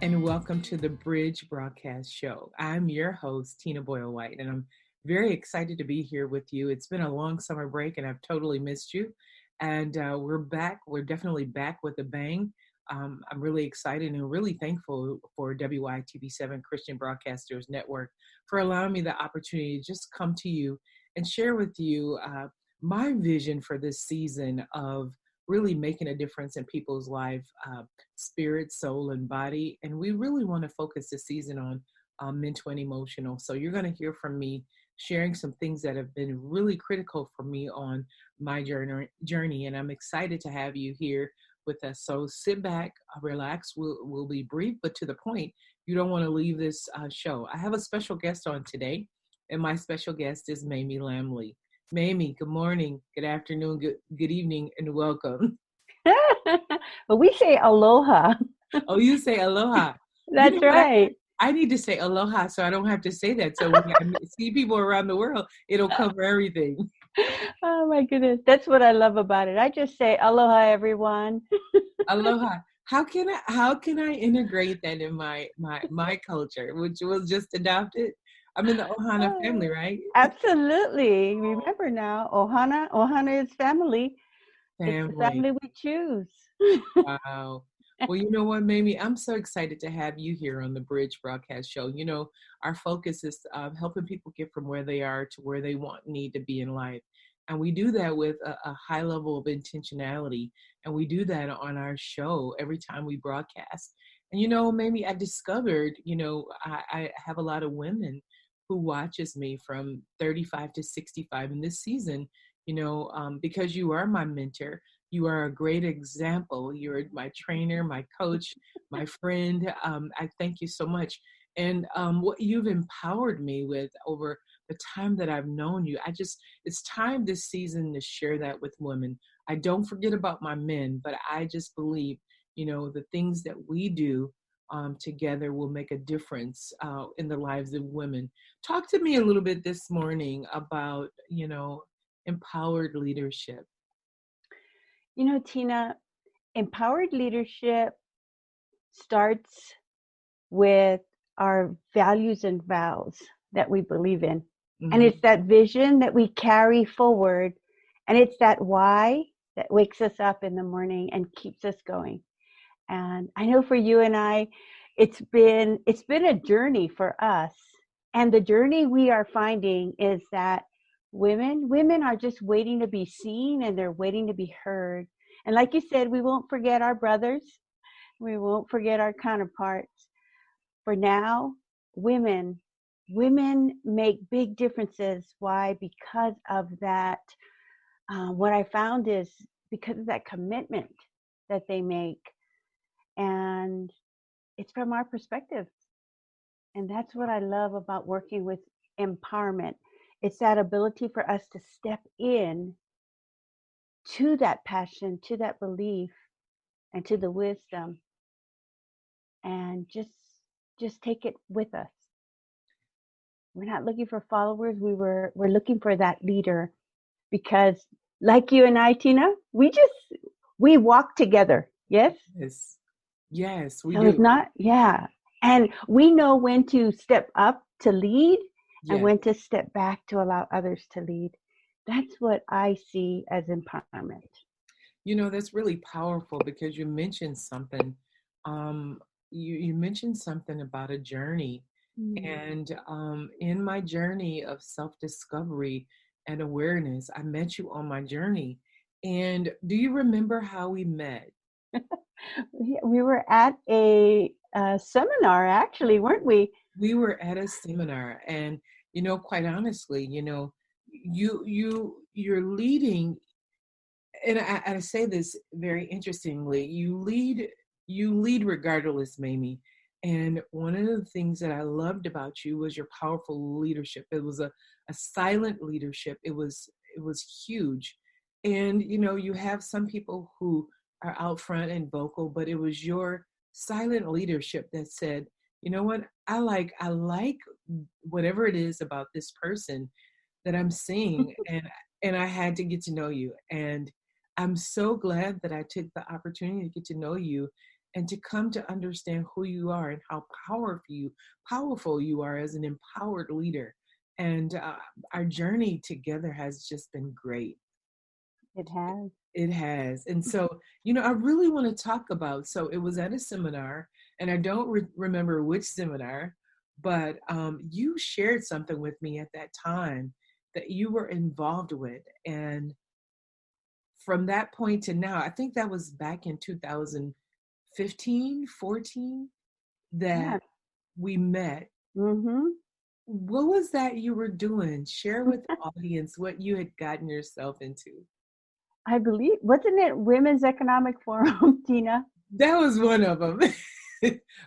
and welcome to the Bridge Broadcast Show. I'm your host, Tina Boyle White, and I'm very excited to be here with you. It's been a long summer break, and I've totally missed you. And we're back. We're definitely back with a bang. I'm really excited and really thankful for WITV7 Christian Broadcasters Network for allowing me the opportunity to just come to you and share with you my vision for this season of really making a difference in people's life, spirit, soul, and body. And we really want to focus this season on mental and emotional. So you're going to hear from me sharing some things that have been really critical for me on my journey. And I'm excited to have you here with us. So sit back, relax. We'll be brief, but to the point. You don't want to leave this show. I have a special guest on today, and my special guest is Mamie Lamley. Mamie, good morning, good afternoon, good evening, and welcome. But we say aloha. Oh, you say aloha. You That's know what? right. I need to say aloha so I don't have to say that. So when I see people around the world, it'll cover everything. Oh my goodness. That's what I love about it. I just say aloha, everyone. Aloha. How can I integrate that in my culture, which was just adopted? I'm in the Ohana family, right? Absolutely. Remember now, ohana. Ohana is family. It's the Family. family we choose. Wow. Well, you know what, Mamie? I'm so excited to have you here on the Bridge Broadcast Show. You know, our focus is helping people get from where they are to where they need to be in life. And we do that with a high level of intentionality. And we do that on our show every time we broadcast. And, you know, Mamie, I discovered, I have a lot of women who watches me from 35 to 65 in this season, because you are my mentor. You are a great example. You're my trainer, my coach, my friend. I thank you so much. And what you've empowered me with over the time that I've known you, it's time this season to share that with women. I don't forget about my men, but I just believe, the things that we do together will make a difference in the lives of women. Talk to me a little bit this morning about, empowered leadership. Tina, empowered leadership starts with our values and vows that we believe in. And Mm-hmm. it's that vision that we carry forward. And it's that why that wakes us up in the morning and keeps us going. And I know for you and I, it's been a journey for us. And the journey we are finding is that women are just waiting to be seen, and they're waiting to be heard. And like you said, we won't forget our brothers. We won't forget our counterparts. For now, women make big differences. Why? Because of that. What I found is because of that commitment that they make. And it's from our perspective. And that's what I love about working with empowerment. It's that ability for us to step in to that passion, to that belief, and to the wisdom, and just take it with us. We're not looking for followers. We're looking for that leader, because like you and I, Tina, we walk together. Yes. Yes, we So do. it's not, yeah. And we know when to step up to lead and Yes. when to step back to allow others to lead. That's what I see as empowerment. That's really powerful because you mentioned something. Um, you mentioned something about a journey. Mm. And in my journey of self-discovery and awareness, I met you on my journey. And do you remember how we met? We were at a seminar, actually, weren't we? We were at a seminar, and quite honestly, you're leading, and I say this very interestingly. You lead regardless, Mamie. And one of the things that I loved about you was your powerful leadership. It was a silent leadership. It was huge. And you have some people who are out front and vocal, but it was your silent leadership that said, you know what, I like whatever it is about this person that I'm seeing, and I had to get to know you. And I'm so glad that I took the opportunity to get to know you. and to come to understand who you are and how powerful you are as an empowered leader. And our journey together has just been great. It has. It has. And so, I really want to talk about, so it was at a seminar, and I don't remember which seminar, but you shared something with me at that time that you were involved with. And from that point to now, I think that was back in 2015, 14, that we met. Mm-hmm. What was that you were doing? Share with the audience what you had gotten yourself into. I believe, wasn't it Women's Economic Forum, Tina? That was one of them.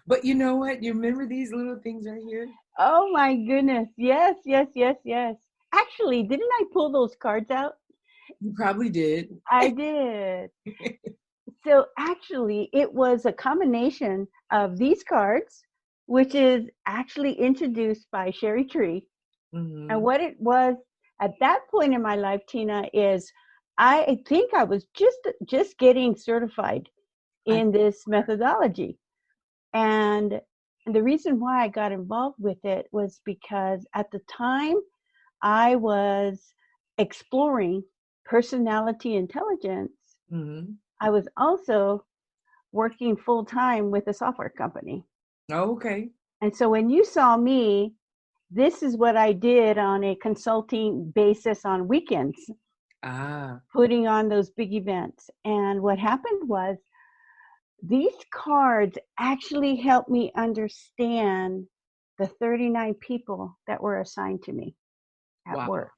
But you know what? You remember these little things right here? Oh my goodness. Yes, yes, yes, yes. Actually, didn't I pull those cards out? You probably did. I did. So actually, it was a combination of these cards, which is actually introduced by Sherry Tree. Mm-hmm. And what it was at that point in my life, Tina, is I think I was just getting certified in this methodology. And the reason why I got involved with it was because at the time I was exploring personality intelligence. Mm-hmm. I was also working full time with a software company. Oh, okay. And so when you saw me, this is what I did on a consulting basis on weekends, putting on those big events. And what happened was these cards actually helped me understand the 39 people that were assigned to me at work.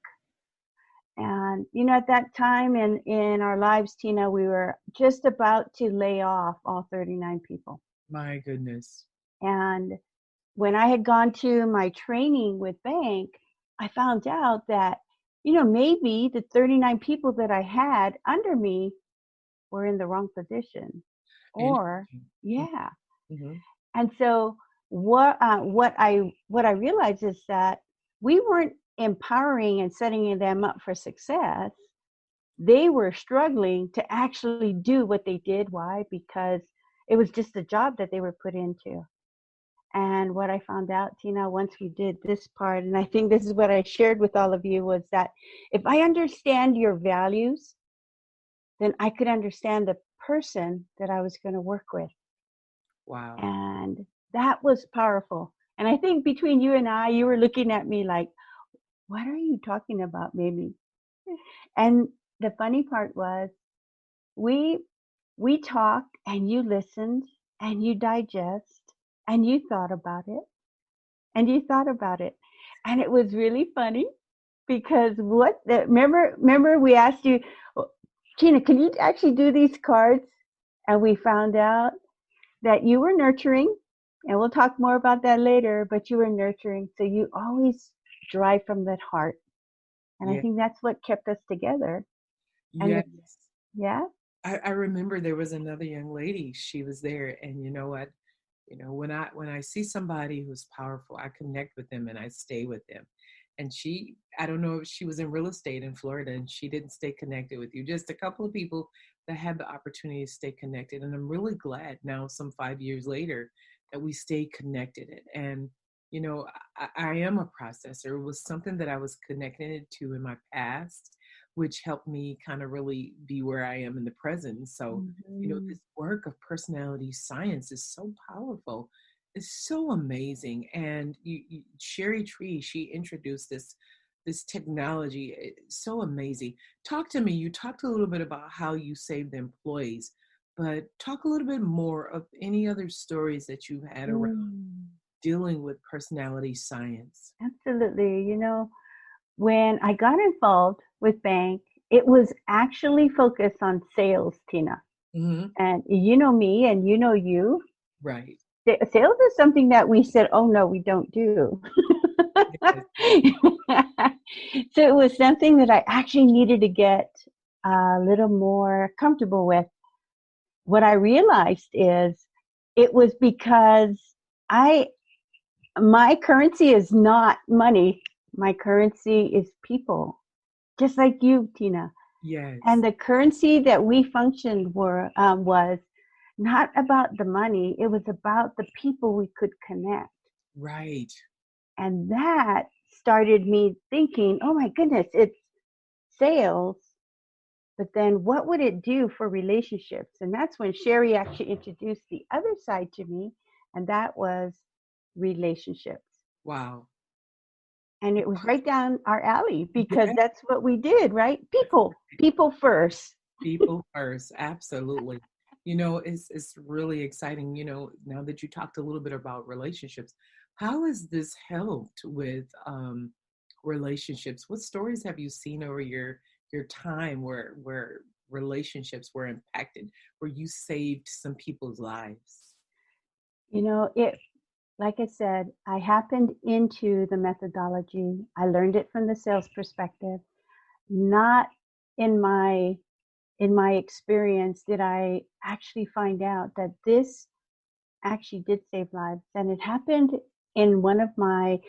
And, at that time in our lives, Tina, we were just about to lay off all 39 people. My goodness. And when I had gone to my training with Bank, I found out that, maybe the 39 people that I had under me were in the wrong position. Or, yeah. Mm-hmm. And so what I realized is that we weren't empowering and setting them up for success. They were struggling to actually do what they did. Why? Because it was just a job that they were put into. And what I found out, Tina, once we did this part, and I think this is what I shared with all of you, was that if I understand your values, then I could understand the person that I was going to work with. Wow. And that was powerful. And I think between you and I, you were looking at me like, what are you talking about, baby? And the funny part was we talked and you listened and you digest and you thought about it and you thought about it. And it was really funny because remember we asked you, Tina, can you actually do these cards? And we found out that you were nurturing, and we'll talk more about that later, but you were nurturing. So you always drive from that heart. And I think that's what kept us together. And yes. I remember there was another young lady, she was there, and you know what? When I see somebody who's powerful, I connect with them and I stay with them. And I don't know if she was in real estate in Florida and she didn't stay connected with you. Just a couple of people that had the opportunity to stay connected. And I'm really glad now, some 5 years later, that we stay connected. And, I am a processor. It was something that I was connected to in my past, which helped me kind of really be where I am in the present. So, this work of personality science is so powerful. It's so amazing. And Sherry Tree, she introduced this technology. It's so amazing. Talk to me. You talked a little bit about how you saved employees, but talk a little bit more of any other stories that you've had around dealing with personality science. Absolutely. When I got involved with Bank, it was actually focused on sales, Tina. Mm-hmm. And you know me and you know you. Right. Sales is something that we said, oh, no, we don't do. So it was something that I actually needed to get a little more comfortable with. What I realized is it was because my currency is not money. My currency is people, just like you, Tina. Yes. And the currency that we functioned was not about the money. It was about the people we could connect. Right. And that started me thinking, oh my goodness, it's sales, but then what would it do for relationships? And that's when Sherry actually introduced the other side to me, and that was relationships. Wow. And it was right down our alley because Yeah. that's what we did, right? People first. People first. Absolutely. It's really exciting, now that you talked a little bit about relationships. How has this helped with relationships? What stories have you seen over your time where relationships were impacted, where you saved some people's lives? It, like I said, I happened into the methodology. I learned it from the sales perspective. Not in my experience did I actually find out that this actually did save lives. And it happened in one of my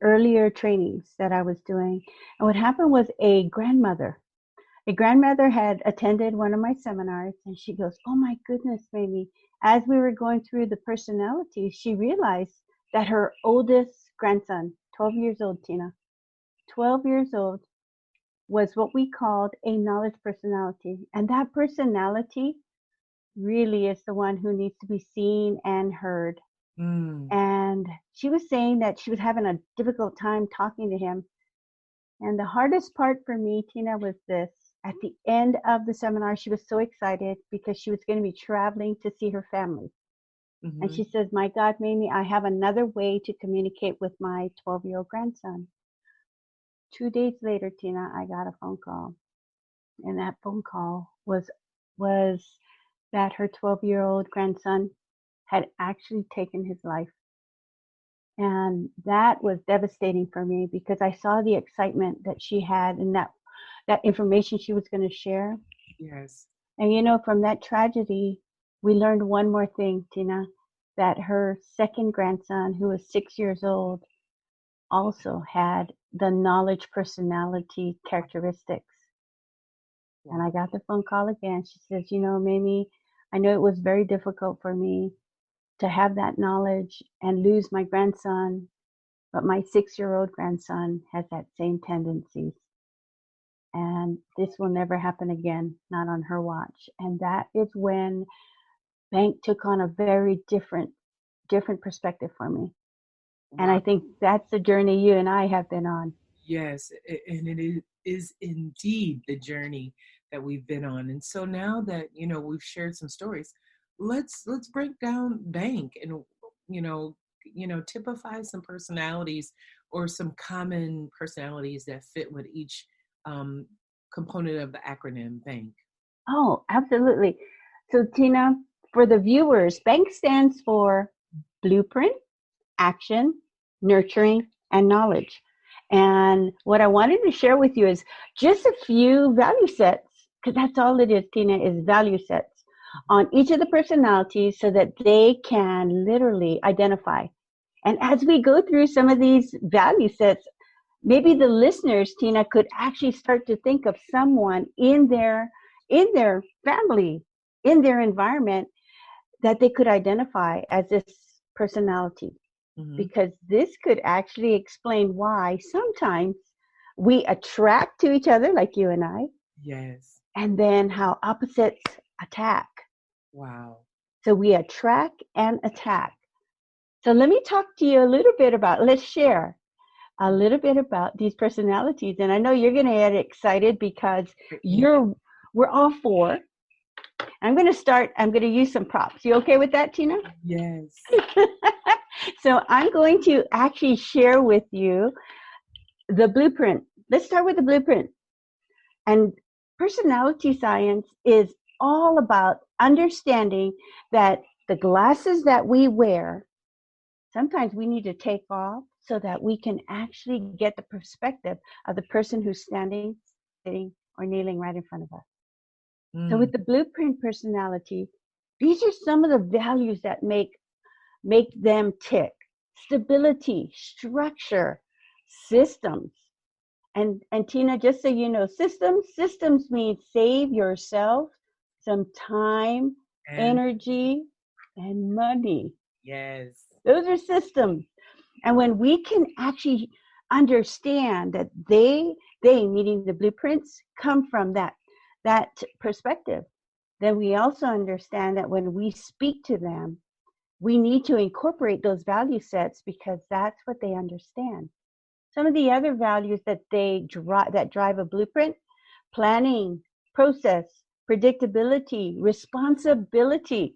earlier trainings that I was doing. And what happened was a grandmother had attended one of my seminars, and she goes, oh my goodness, Mamie, as we were going through the personalities, she realized that her oldest grandson, 12 years old, Tina, 12 years old, was what we called a knowledge personality. And that personality really is the one who needs to be seen and heard. Mm. And she was saying that she was having a difficult time talking to him. And the hardest part for me, Tina, was this. At the end of the seminar, she was so excited because she was going to be traveling to see her family. Mm-hmm. And she says, my God, Mamie, I have another way to communicate with my 12-year-old grandson. 2 days later, Tina, I got a phone call. And that phone call was that her 12-year-old grandson had actually taken his life. And that was devastating for me because I saw the excitement that she had and that information she was going to share. Yes. And from that tragedy, we learned one more thing, Tina, that her second grandson, who was 6 years old, also had the knowledge personality characteristics. Wow. And I got the phone call again. She says, Mamie, I know it was very difficult for me to have that knowledge and lose my grandson, but my 6-year-old grandson has that same tendencies. And this will never happen again, not on her watch. And that is when Bank took on a very different perspective for me. Wow. And I think that's the journey you and I have been on. Yes, and it is indeed the journey that we've been on. And so now that, we've shared some stories, let's break down Bank and, typify some personalities or some common personalities that fit with each component of the acronym Bank. Oh, absolutely. So Tina, for the viewers, Bank stands for Blueprint, Action, Nurturing, and Knowledge. And what I wanted to share with you is just a few value sets, because that's all it is, Tina, is value sets on each of the personalities so that they can literally identify. And as we go through some of these value sets, maybe the listeners, Tina, could actually start to think of someone in their family, in their environment that they could identify as this personality. Mm-hmm. Because this could actually explain why sometimes we attract to each other, like you and I. Yes. And then how opposites attack. Wow. So we attract and attack. So let me talk to you a little bit let's share a little bit about these personalities. And I know you're going to get excited because we're all four. I'm going to use some props. You okay with that, Tina? Yes. So I'm going to actually share with you the blueprint. Let's start with the blueprint. And personality science is all about understanding that the glasses that we wear, sometimes we need to take off so that we can actually get the perspective of the person who's standing, sitting, or kneeling right in front of us. Mm. So with the blueprint personality, these are some of the values that make them tick. Stability, structure, systems. And Tina, just so you know, systems means save yourself some time And energy, and money. yes. Those are systems. And when we can actually understand that they meaning the blueprints come from that perspective, then we also understand that when we speak to them, we need to incorporate those value sets because that's what they understand. Some of the other values that that drive a blueprint: planning, process, predictability, responsibility,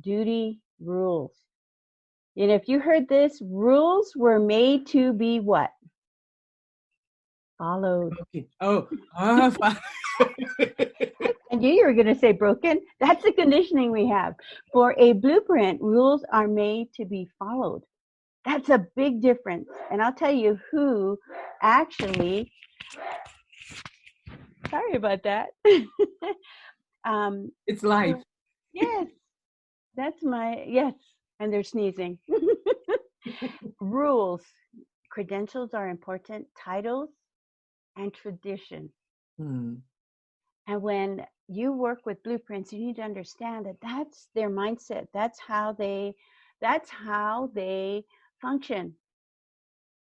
duty, rules. And if you heard this, rules were made to be what? Followed. Okay. Oh, I knew you were going to say broken. That's the conditioning we have. For a blueprint, rules are made to be followed. That's a big difference. And I'll tell you who actually, sorry about that. it's life. Yes, yes, and they're sneezing. Rules, credentials are important, titles, and tradition. Hmm. And when you work with blueprints, you need to understand that that's their mindset. That's how they function.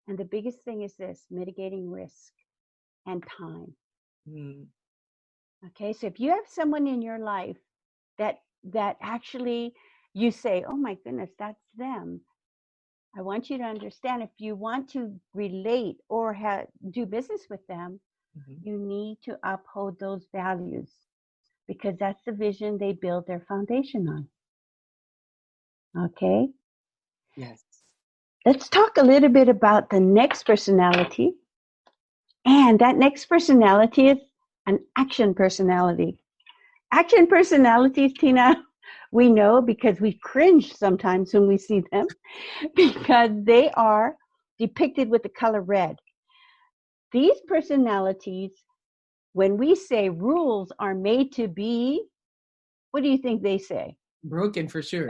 And the biggest thing is this: mitigating risk and time. Hmm. Okay, so if you have someone in your life that actually you say, oh my goodness, that's them, I want you to understand, if you want to relate or do business with them, you need to uphold those values because that's the vision they build their foundation on. Okay? Yes. Let's talk a little bit about the next personality. And that next personality is an action personality. Action personalities, Tina, we know because we cringe sometimes when we see them because they are depicted with the color red. These personalities, when we say rules are made to be, what do you think they say? Broken for sure.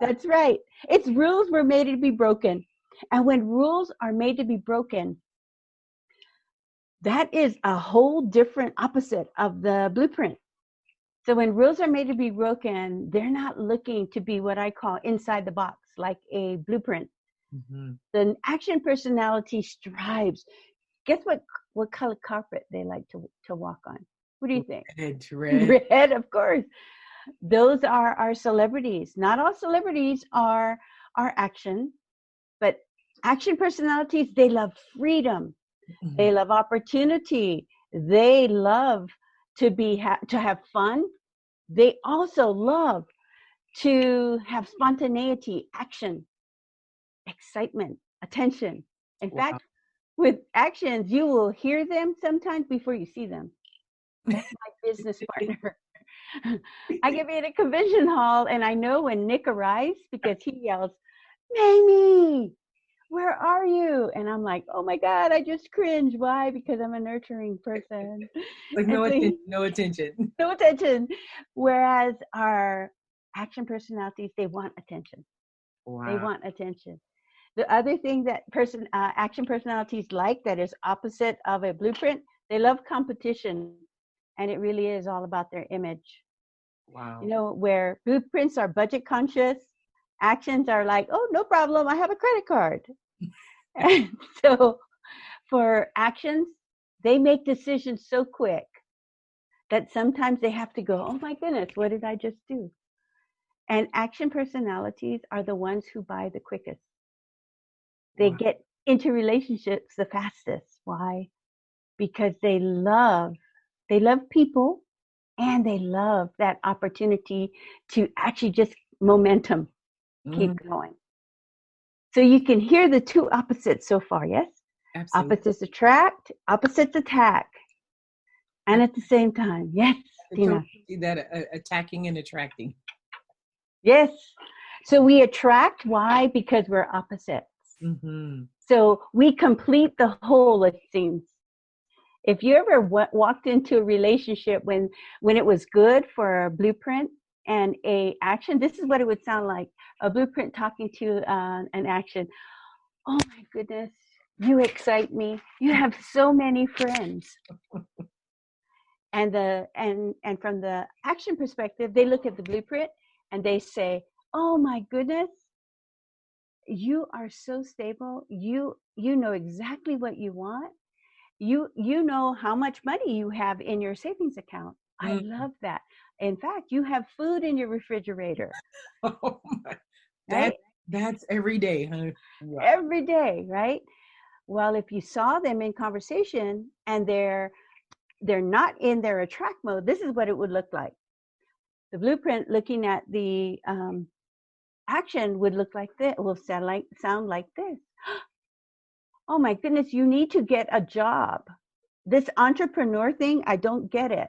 That's right. It's rules were made to be broken. And when rules are made to be broken, that is a whole different opposite of the blueprint. So when rules are made to be broken, they're not looking to be what I call inside the box, like a blueprint. Mm-hmm. The action personality strives. Guess what color carpet they like to walk on? What do you think? Red. Red, of course. Those are our celebrities. Not all celebrities are action, but action personalities, they love freedom. Mm-hmm. They love opportunity. They love to have fun. They also love to have spontaneity, action, excitement, attention. In fact, with actions, you will hear them sometimes before you see them. That's my business partner. I can be in a convention hall and I know when Nick arrives because he yells, Mamie, where are you? And I'm like, oh my God, I just cringe. Why? Because I'm a nurturing person. Like no attention. No attention. Whereas our action personalities, they want attention. Wow. They want attention. The other thing that action personalities like that is opposite of a blueprint, they love competition. And it really is all about their image. Wow. You know, where blueprints are budget conscious, actions are like, oh, no problem, I have a credit card. And so for actions, they make decisions so quick that sometimes they have to go, oh my goodness, what did I just do? And action personalities are the ones who buy the quickest. They get into relationships the fastest. Why? Because they love people and they love that opportunity to actually just momentum, keep going. So you can hear the two opposites so far, yes? Absolutely. Opposites attract, opposites attack. And at the same time, yes, Tina. See that attacking and attracting. Yes. So we attract, why? Because we're opposites. Mm-hmm. So we complete the whole, it seems. If you ever walked into a relationship when it was good for a blueprint and a action, this is what it would sound like. A blueprint talking to an action. Oh my goodness, you excite me. You have so many friends. And from the action perspective, they look at the blueprint and they say, oh my goodness, you are so stable. You know exactly what you want. You know how much money you have in your savings account. I love that. In fact, you have food in your refrigerator. Oh my, Right? that's every day, huh? Wow. Every day, right? Well, if you saw them in conversation and they're not in their attract mode, this is what it would look like. The blueprint looking at the action would look like this, will sound like this. Oh my goodness, you need to get a job. This entrepreneur thing, I don't get it.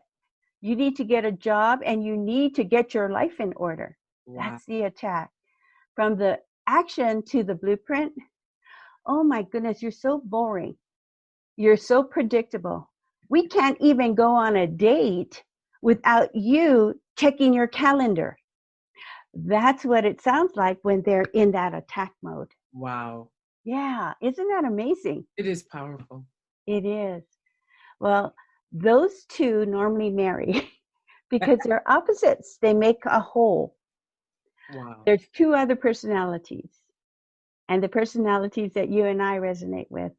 You need to get a job and you need to get your life in order. Wow. That's the attack. From the action to the blueprint, oh my goodness, you're so boring. You're so predictable. We can't even go on a date without you checking your calendar. That's what it sounds like when they're in that attack mode. Wow. Yeah, isn't that amazing? It is powerful. It is. Well, those two normally marry because they're opposites. They make a whole. Wow. There's two other personalities, and the personalities that you and I resonate with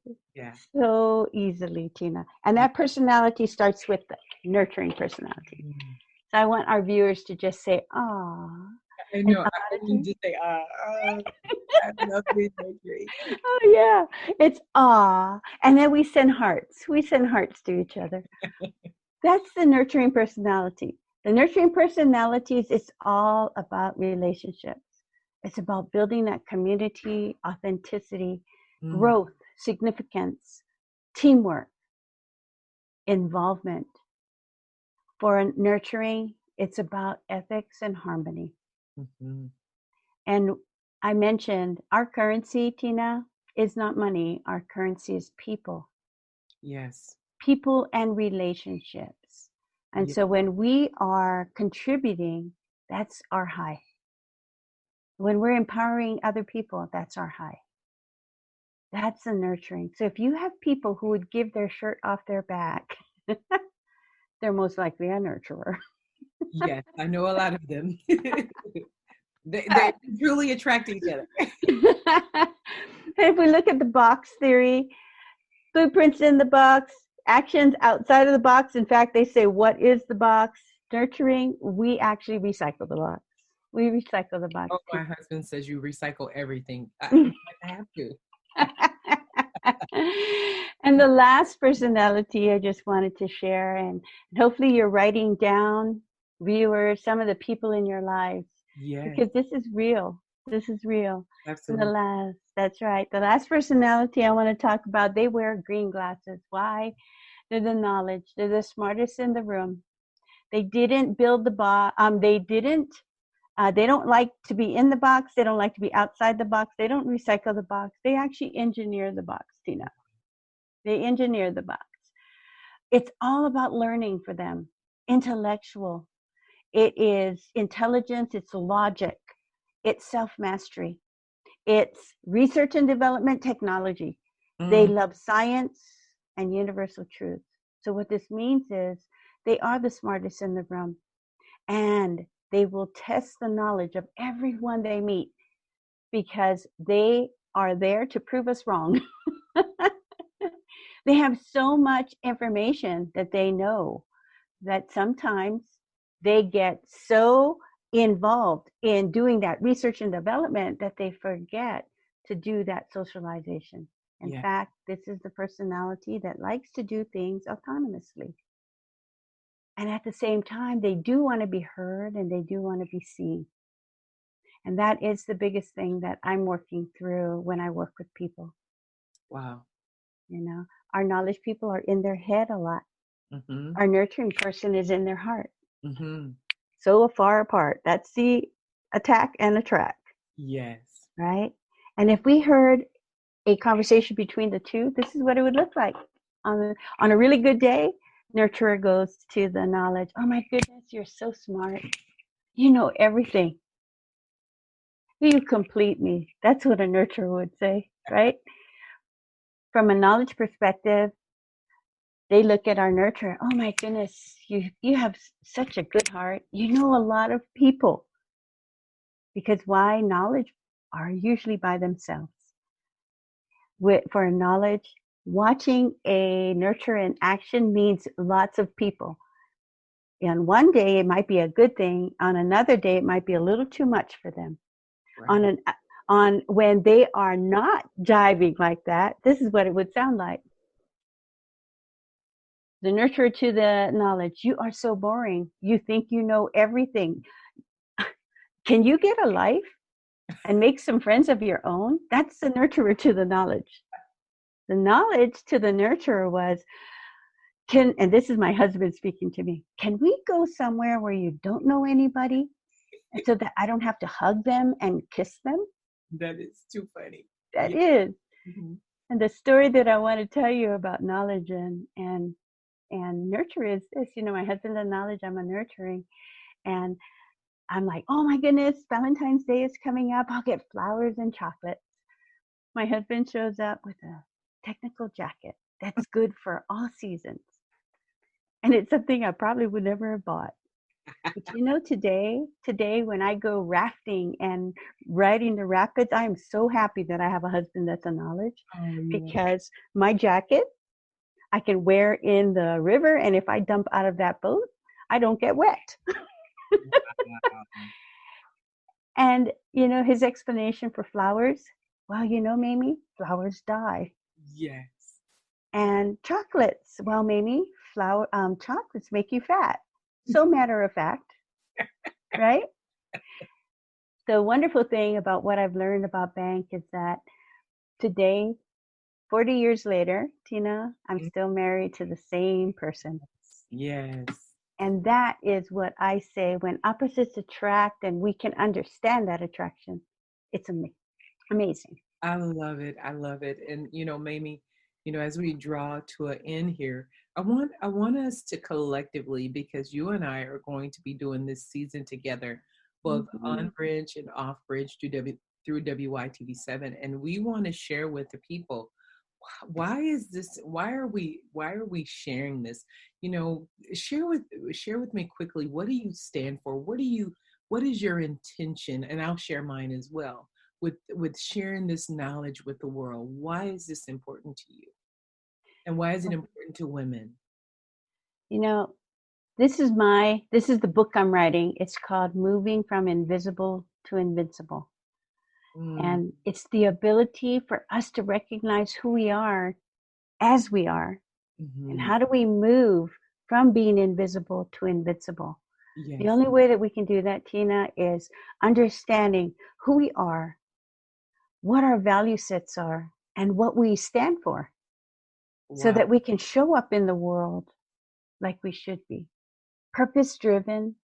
so easily, Tina. And that personality starts with the nurturing personality. So I want our viewers to just say, "Ah." I know. I need to say, I love nurturing. Oh yeah, it's "ah," and then we send hearts. We send hearts to each other. That's the nurturing personality. The nurturing personalities, it's all about relationships. It's about building that community, authenticity, growth, significance, teamwork, involvement. For nurturing, it's about ethics and harmony. Mm-hmm. And I mentioned our currency, Tina, is not money. Our currency is people. Yes. People and relationships. And so when we are contributing, that's our high. When we're empowering other people, that's our high. That's the nurturing. So if you have people who would give their shirt off their back, they're most likely a nurturer. Yes, I know a lot of them. They truly attract each other. If we look at the box theory, blueprints in the box, actions outside of the box. In fact, they say, what is the box? Nurturing, we actually recycle the box. We recycle the box. Oh, my husband says you recycle everything. I have to. And the last personality I just wanted to share, and hopefully you're writing down, viewers, some of the people in your lives. Yes. Because this is real. This is real. Absolutely. That's right. The last personality I want to talk about, they wear green glasses. Why? They're the knowledge. They're the smartest in the room. They didn't build the box. They don't like to be in the box. They don't like to be outside the box. They don't recycle the box. They actually engineer the box, Tina. They engineer the box. It's all about learning for them. Intellectual. It is intelligence. It's logic. It's self-mastery. It's research and development technology. They love science and universal truth. So what this means is they are the smartest in the room. And they will test the knowledge of everyone they meet because they are there to prove us wrong. They have so much information that they know that sometimes they get so involved in doing that research and development that they forget to do that socialization. In fact, this is the personality that likes to do things autonomously. And at the same time, they do want to be heard and they do want to be seen. And that is the biggest thing that I'm working through when I work with people. Wow. You know, our knowledge people are in their head a lot. Mm-hmm. Our nurturing person is in their heart. Mm-hmm. So far apart. That's the attack and attract. Yes. Right? And if we heard a conversation between the two, this is what it would look like. On a really good day, nurturer goes to the knowledge. Oh my goodness, you're so smart. You know everything. You complete me. That's what a nurturer would say, right? From a knowledge perspective, they look at our nurture. Oh my goodness, you have such a good heart. You know a lot of people. Because why? Knowledge are usually by themselves. For knowledge, watching a nurture in action means lots of people. And one day it might be a good thing. On another day, it might be a little too much for them. Right. On when they are not jiving like that, this is what it would sound like. The nurturer to the knowledge. You are so boring. You think you know everything. Can you get a life and make some friends of your own? That's the nurturer to the knowledge. The knowledge to the nurturer was, and this is my husband speaking to me, can we go somewhere where you don't know anybody so that I don't have to hug them and kiss them? That is too funny. That is. Mm-hmm. And the story that I want to tell you about knowledge and nurture is this. My husband's a knowledge, I'm a nurturing. And I'm like, oh my goodness, Valentine's Day is coming up. I'll get flowers and chocolates. My husband shows up with a technical jacket that's good for all seasons. And it's something I probably would never have bought. But today when I go rafting and riding the rapids, I am so happy that I have a husband that's a knowledge, because my jacket I can wear in the river, and if I dump out of that boat, I don't get wet. And his explanation for flowers, well, Mamie, flowers die. Yes. And chocolates, well, Mamie, chocolates make you fat. So matter of fact, right? The wonderful thing about what I've learned about Bank is that today, 40 years later, Tina, I'm still married to the same person. Yes. And that is what I say, when opposites attract and we can understand that attraction, it's amazing. I love it. I love it. And, Mamie, as we draw to an end here, I want us to collectively, because you and I are going to be doing this season together, both on Bridge and off Bridge through WYTV7. And we want to share with the people, why are we sharing this? Share with me quickly, what do you stand for? What is your intention? And I'll share mine as well with sharing this knowledge with the world. Why is this important to you? And why is it important to women? This is the book I'm writing. It's called Moving from Invisible to Invincible. And it's the ability for us to recognize who we are as we are. Mm-hmm. And how do we move from being invisible to invincible? Yes. The only way that we can do that, Tina, is understanding who we are, what our value sets are, and what we stand for. Wow. So that we can show up in the world like we should be. Purpose-driven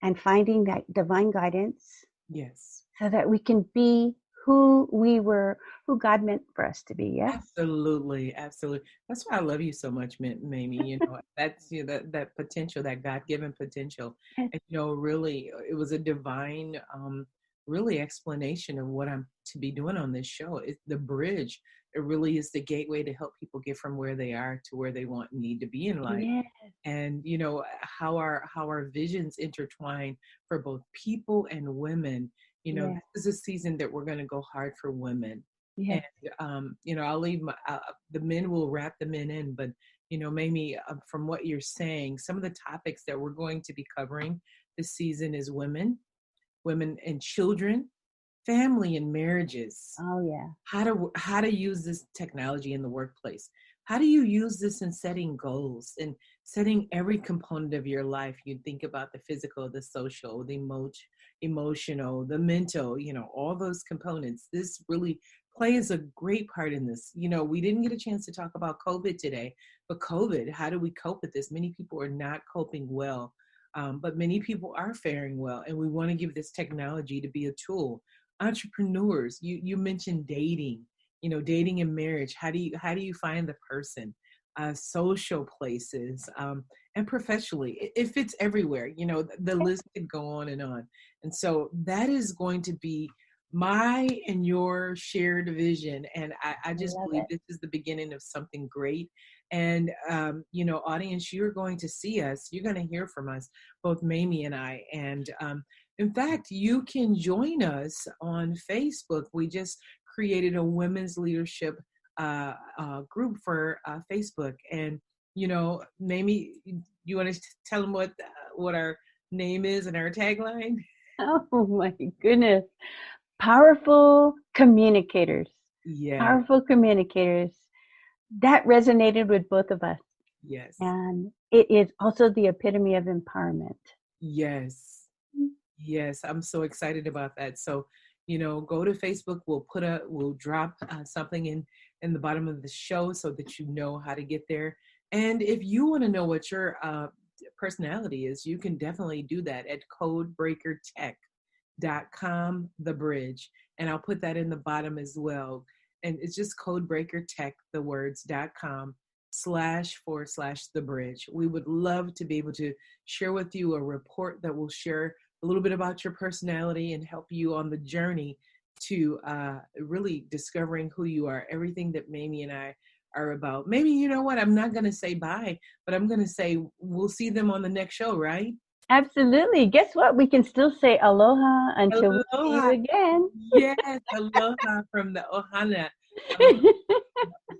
and finding that divine guidance. Yes. So that we can be who God meant for us to be. Yes. Absolutely. Absolutely. That's why I love you so much, Mamie. That's that potential, that God-given potential. And really, it was a divine, really explanation of what I'm to be doing on this show. It's the bridge. It really is the gateway to help people get from where they are to where they want and need to be in life. Yes. And how our visions intertwine for both people and women. This is a season that we're going to go hard for women. Yes. And, I'll leave the men will wrap the men in, but, Mamie, from what you're saying, some of the topics that we're going to be covering this season is women and children, family and marriages. Oh, yeah. How to use this technology in the workplace. How do you use this in setting goals and setting every component of your life? You think about the physical, the social, the emotional, the mental, all those components. This really plays a great part in this. We didn't get a chance to talk about COVID today, but COVID, how do we cope with this? Many people are not coping well, but many people are faring well. And we want to give this technology to be a tool. Entrepreneurs, you mentioned dating. Dating and marriage. How do you find the person? Social places, and professionally, it fits everywhere. The list could go on. And so that is going to be my and your shared vision. And I I just love believe it. this is the beginning of something great. And, audience, you're going to see us. You're going to hear from us, both Mamie and I. And in fact, you can join us on Facebook. We just created a women's leadership group for Facebook. And, Mamie, you want to tell them what our name is and our tagline? Oh my goodness. Powerful communicators. Yeah. Powerful communicators. That resonated with both of us. Yes. And it is also the epitome of empowerment. Yes. Yes. I'm so excited about that. So, go to Facebook. We'll drop something in the bottom of the show so that you know how to get there. And if you want to know what your personality is, you can definitely do that at codebreakertech.com, the bridge. And I'll put that in the bottom as well. And it's just codebreakertech, the words.com// the bridge. We would love to be able to share with you a report that will share a little bit about your personality and help you on the journey to really discovering who you are, everything that Mamie and I are about. Maybe, you know what, I'm not going to say bye, but I'm going to say we'll see them on the next show, right? Absolutely. Guess what? We can still say aloha until we see you Aloha. again. Yes, aloha from the Ohana. Aloha,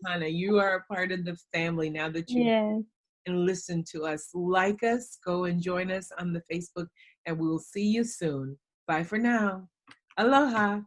Ohana. You are a part of the family now that you Yes. and listen to us. Like us, go and join us on the Facebook, and we will see you soon. Bye for now. Aloha.